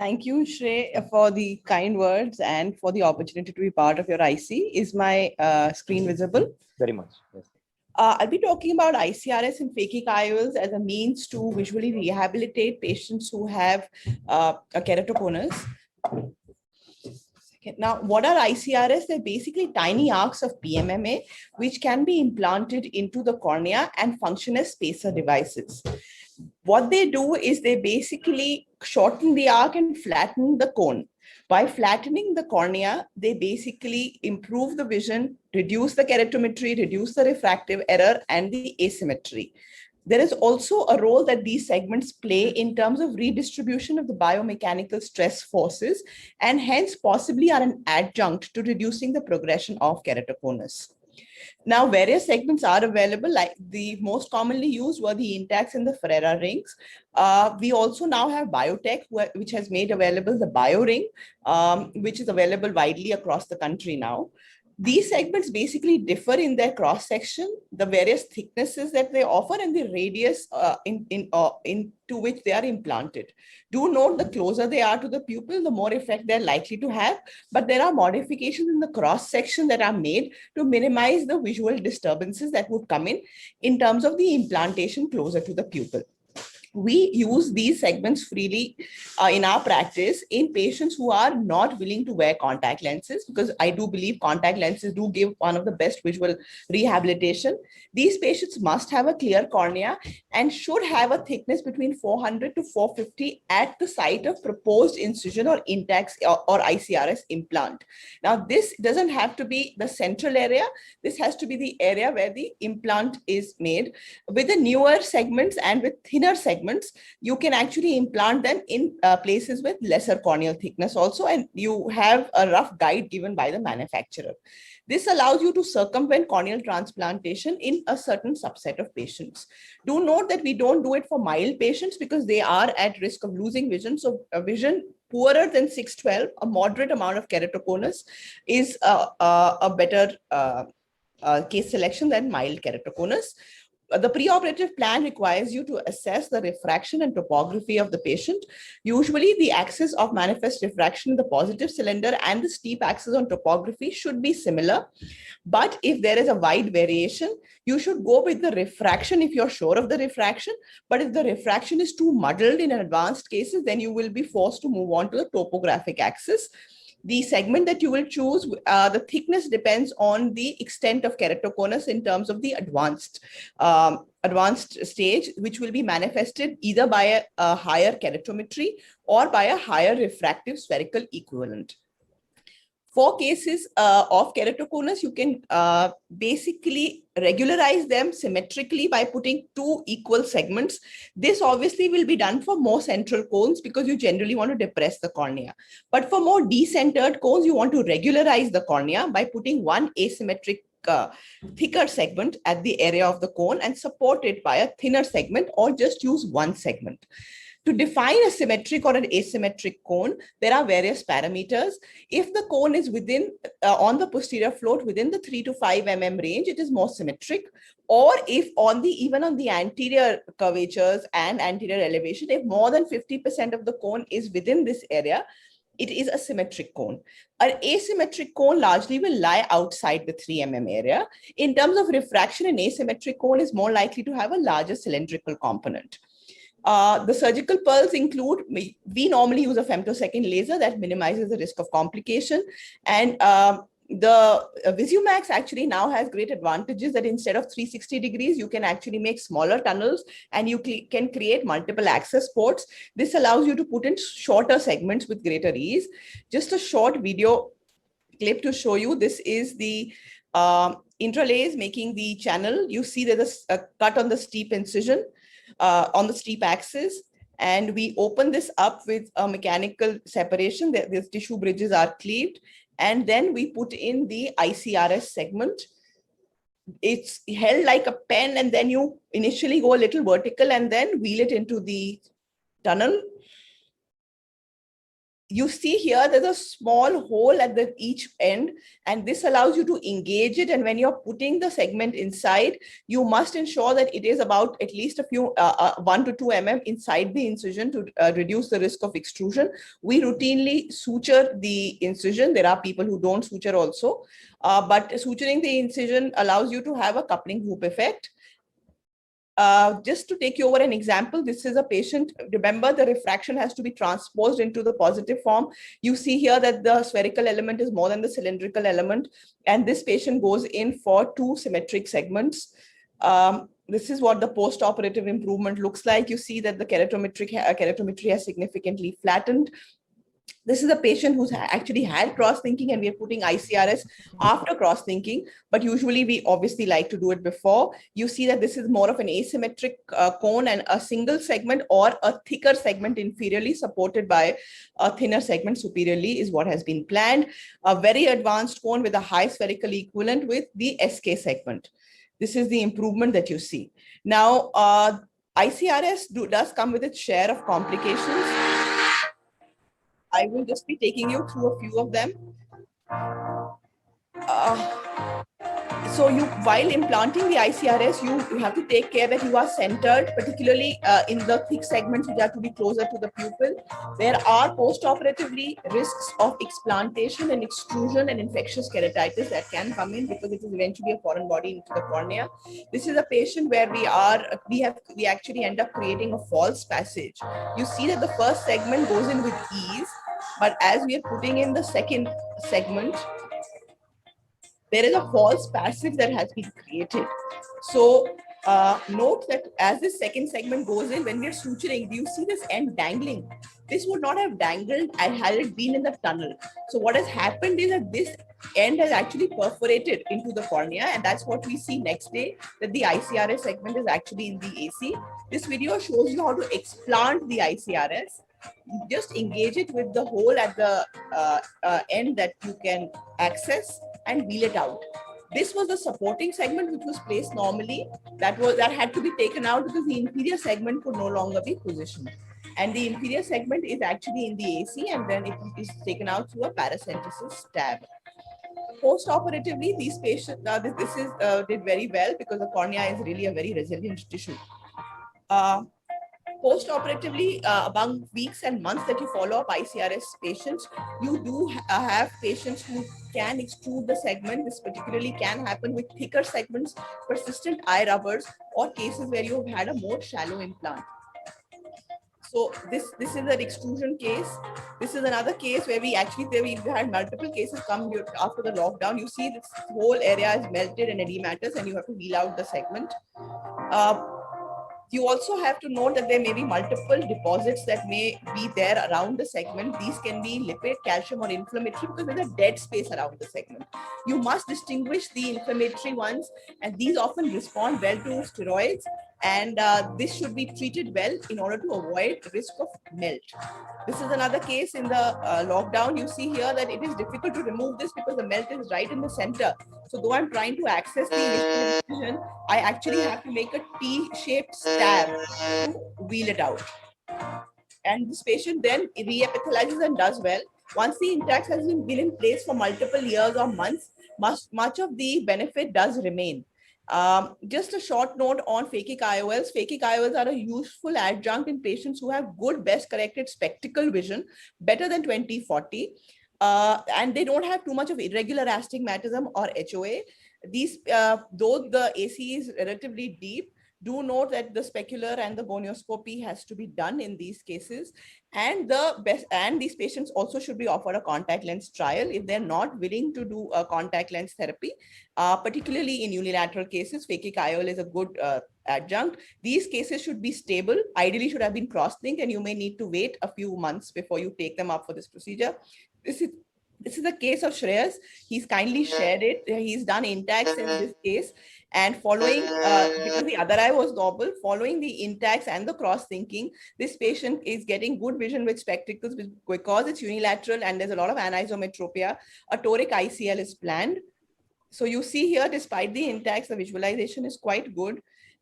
Thank you, Shrey, for the kind words and for the opportunity to be part of your IC. Is my screen visible? Very much, yes. I'll be talking about ICRS and phakic IOLs as a means to visually rehabilitate patients who have a keratoconus. Now, what are ICRS? They're basically tiny arcs of PMMA, which can be implanted into the cornea and function as spacer devices. What they do is they basically shorten the arc and flatten the cone. By flattening the cornea, they basically improve the vision, reduce the keratometry, reduce the refractive error and the asymmetry. There is also a role that these segments play in terms of redistribution of the biomechanical stress forces, and hence possibly are an adjunct to reducing the progression of keratoconus. Now, various segments are available. Like the most commonly used were the Intacs and the Ferreira rings. We also now have Biotech, which has made available the BioRing, which is available widely across the country now. These segments basically differ in their cross section, the various thicknesses that they offer, and the radius into which they are implanted. Do note the closer they are to the pupil, the more effect they're likely to have. But there are modifications in the cross section that are made to minimize the visual disturbances that would come in terms of the implantation closer to the pupil. We use these segments freely in our practice in patients who are not willing to wear contact lenses, because I do believe contact lenses do give one of the best visual rehabilitation. These patients must have a clear cornea and should have a thickness between 400 to 450 at the site of proposed incision or Intacs or ICRS implant. Now, this doesn't have to be the central area. This has to be the area where the implant is made. With the newer segments and with thinner segments, you can actually implant them in places with lesser corneal thickness also, and you have a rough guide given by the manufacturer. This allows you to circumvent corneal transplantation in a certain subset of patients. Do note that we don't do it for mild patients because they are at risk of losing vision. So a vision poorer than 612, a moderate amount of keratoconus is a better case selection than mild keratoconus. The preoperative plan requires you to assess the refraction and topography of the patient. Usually, the axis of manifest refraction in the positive cylinder and the steep axis on topography should be similar. But if there is a wide variation, you should go with the refraction if you're sure of the refraction. But if the refraction is too muddled in advanced cases, then you will be forced to move on to the topographic axis. The segment that you will choose, the thickness depends on the extent of keratoconus in terms of the advanced stage, which will be manifested either by a higher keratometry or by a higher refractive spherical equivalent. For cases of keratoconus, you can basically regularize them symmetrically by putting two equal segments. This obviously will be done for more central cones because you generally want to depress the cornea. But for more decentered cones, you want to regularize the cornea by putting one asymmetric thicker segment at the area of the cone and support it by a thinner segment, or just use one segment. To define a symmetric or an asymmetric cone, there are various parameters. If the cone is within, on the posterior float within the 3 to 5 mm range, it is more symmetric. Or if even on the anterior curvatures and anterior elevation, if more than 50% of the cone is within this area, it is a symmetric cone. An asymmetric cone largely will lie outside the 3 mm area. In terms of refraction, an asymmetric cone is more likely to have a larger cylindrical component. The surgical pearls include, we normally use a femtosecond laser that minimizes the risk of complication. And the VisuMax actually now has great advantages that instead of 360 degrees, you can actually make smaller tunnels and you can create multiple access ports. This allows you to put in shorter segments with greater ease. Just a short video clip to show you. This is the intralace making the channel. You see there's a cut on the steep incision. On the steep axis, and we open this up with a mechanical separation. These tissue bridges are cleaved, and then we put in the ICRS segment. It's held like a pen, and then you initially go a little vertical and then wheel it into the tunnel. you see here, there's a small hole at the each end, and this allows you to engage it. And when you're putting the segment inside, you must ensure that it is about at least a few 1 to 2 mm inside the incision to reduce the risk of extrusion. We routinely suture the incision. There are people who don't suture also, but suturing the incision allows you to have a coupling hoop effect. Just to take you over an example, this is a patient. Remember, the refraction has to be transposed into the positive form. You see here that the spherical element is more than the cylindrical element, and this patient goes in for 2 symmetric segments. This is what the post-operative improvement looks like. You see that the keratometry has significantly flattened. This is a patient who's actually had cross-linking, and we are putting ICRS after cross-linking, but usually we obviously like to do it before. You see that this is more of an asymmetric cone, and a single segment or a thicker segment inferiorly supported by a thinner segment superiorly is what has been planned. A very advanced cone with a high spherical equivalent with the SK segment. This is the improvement that you see. Now, ICRS does come with its share of complications. I will just be taking you through a few of them. So while implanting the ICRS, you have to take care that you are centered, particularly in the thick segments which have to be closer to the pupil. There are post-operatively risks of explantation and extrusion and infectious keratitis that can come in because it is eventually a foreign body into the cornea. This is a patient where we actually end up creating a false passage. You see that the first segment goes in with ease, but as we are putting in the second segment, there is a false passage that has been created. So note that as this second segment goes in, when we are suturing, do you see this end dangling? This would not have dangled had it been in the tunnel. So what has happened is that this end has actually perforated into the cornea, and that's what we see next day, that the ICRS segment is actually in the AC. This video shows you how to explant the ICRS. Just engage it with the hole at the end that you can access and wheel it out. This was the supporting segment which was placed normally. That had to be taken out because the inferior segment could no longer be positioned. And the inferior segment is actually in the AC, and then it is taken out through a paracentesis stab. Post-operatively, these patients, did very well because the cornea is really a very resilient tissue. Post-operatively, among weeks and months that you follow up ICRS patients, you do have patients who can extrude the segment. This particularly can happen with thicker segments, persistent eye rubbers, or cases where you have had a more shallow implant. So this is an extrusion case. This is another case where we had multiple cases come after the lockdown. You see this whole area is melted and edematous, and you have to wheel out the segment. You also have to note that there may be multiple deposits that may be there around the segment. These can be lipid, calcium, or inflammatory because there's a dead space around the segment. You must distinguish the inflammatory ones, and these often respond well to steroids, and this should be treated well in order to avoid risk of melt. This is another case in the lockdown. You see here that it is difficult to remove this because the melt is right in the center. So though I'm trying to access the incision, I actually have to make a T-shaped stab to wheel it out. And this patient then reepithelializes and does well. Once the intact has been in place for multiple years or months, much of the benefit does remain. Just a short note on phakic IOLs. Phakic IOLs are a useful adjunct in patients who have good best corrected spectacle vision, better than 20/40. And they don't have too much of irregular astigmatism or HOA. These, though the AC is relatively deep, do note that the specular and the gonioscopy has to be done in these cases, and these patients also should be offered a contact lens trial if they're not willing to do a contact lens therapy. Particularly in unilateral cases, phakic IOL is a good adjunct. These cases should be stable, ideally should have been cross-linked, and you may need to wait a few months before you take them up for this procedure. This is a case of Shreyas. He's kindly shared it. He's done intacts in this case. And following, because the other eye was normal, following the intacts and the cross-linking, this patient is getting good vision with spectacles because it's unilateral and there's a lot of anisometropia. A toric ICL is planned. So you see here, despite the intacts, the visualization is quite good.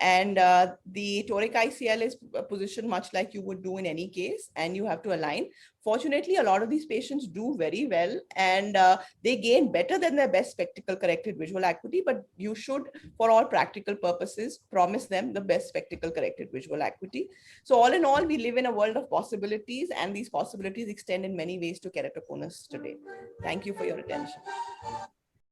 And the toric ICL is positioned much like you would do in any case, and you have to align. Fortunately, a lot of these patients do very well, and they gain better than their best spectacle corrected visual acuity, but you should, for all practical purposes, promise them the best spectacle corrected visual acuity. So all in all, we live in a world of possibilities, and these possibilities extend in many ways to keratoconus today. Thank you for your attention.